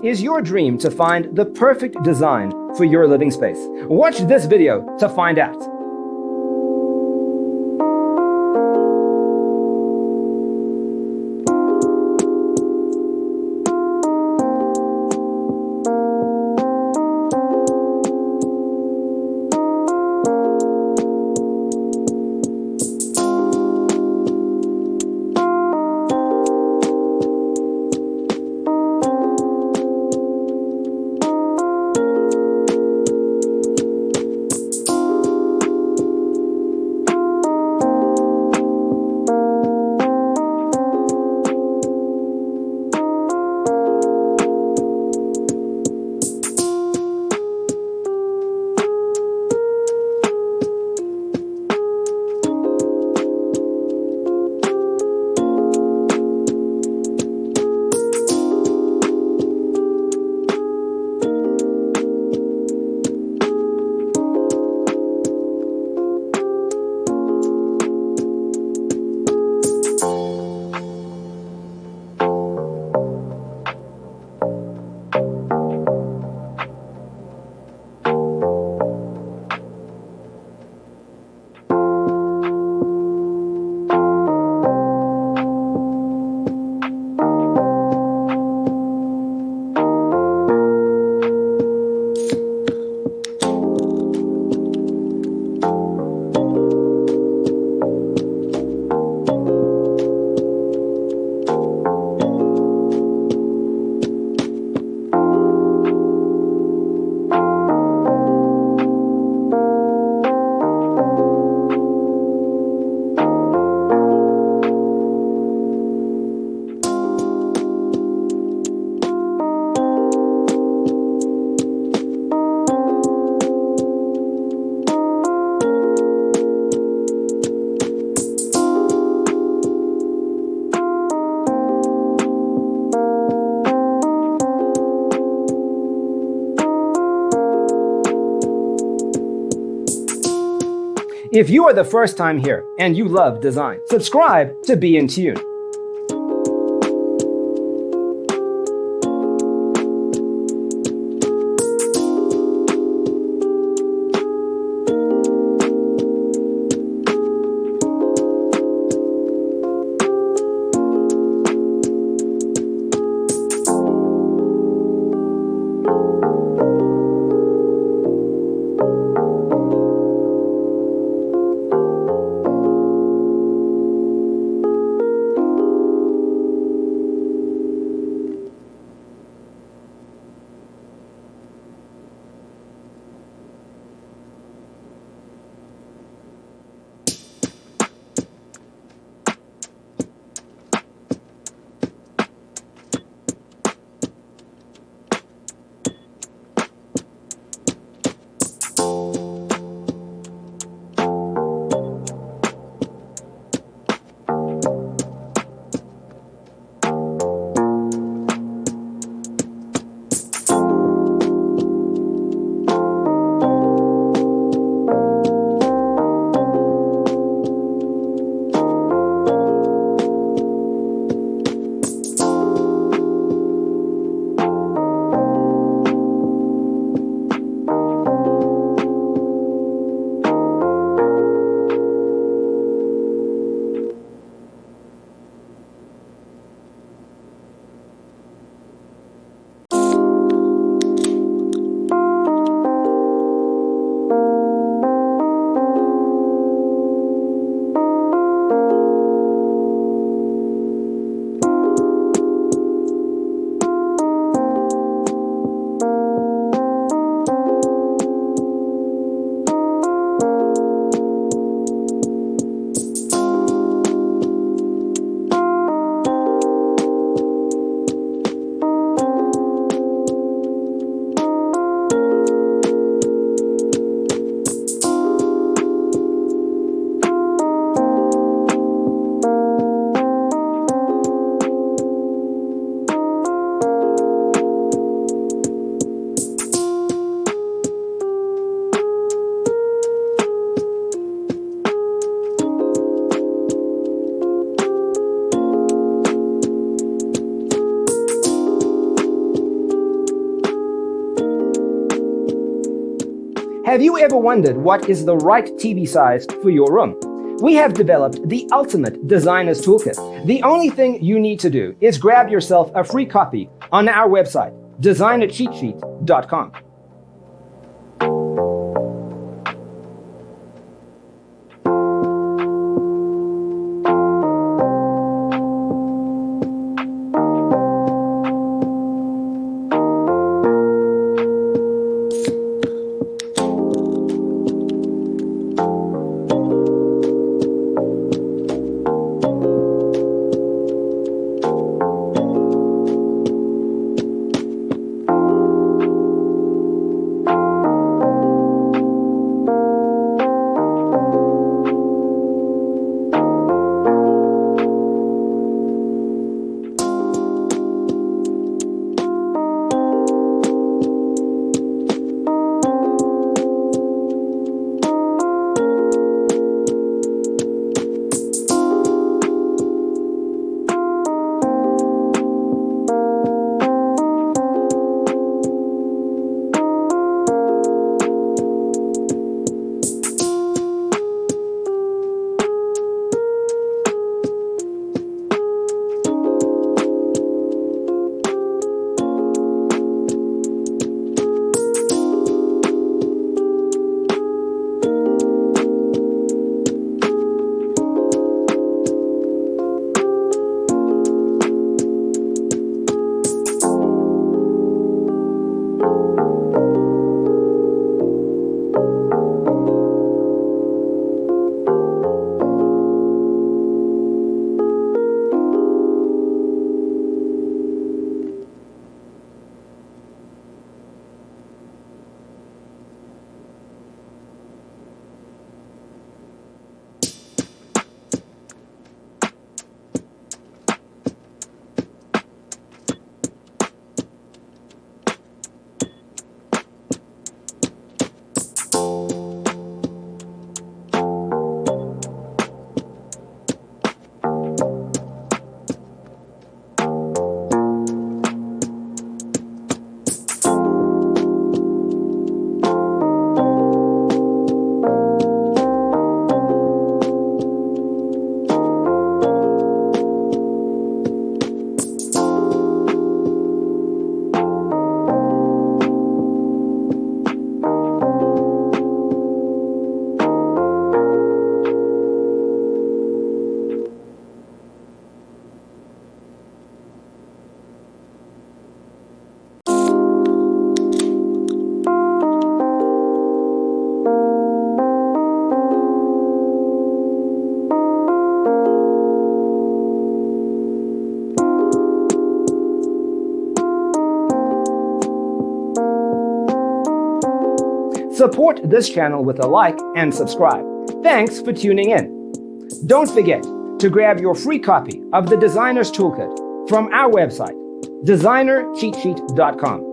Is your dream to find the perfect design for your living space? Watch this video to find out. If you are the first time here and you love design, subscribe to Be in Tune. Have you ever wondered what is the right TV size for your room? We have developed the ultimate designer's toolkit. The only thing you need to do is grab yourself a free copy on our website, designercheatsheet.com. Support this channel with a like and subscribe. Thanks for tuning in. Don't forget to grab your free copy of the Designer's Toolkit from our website, designercheatsheet.com.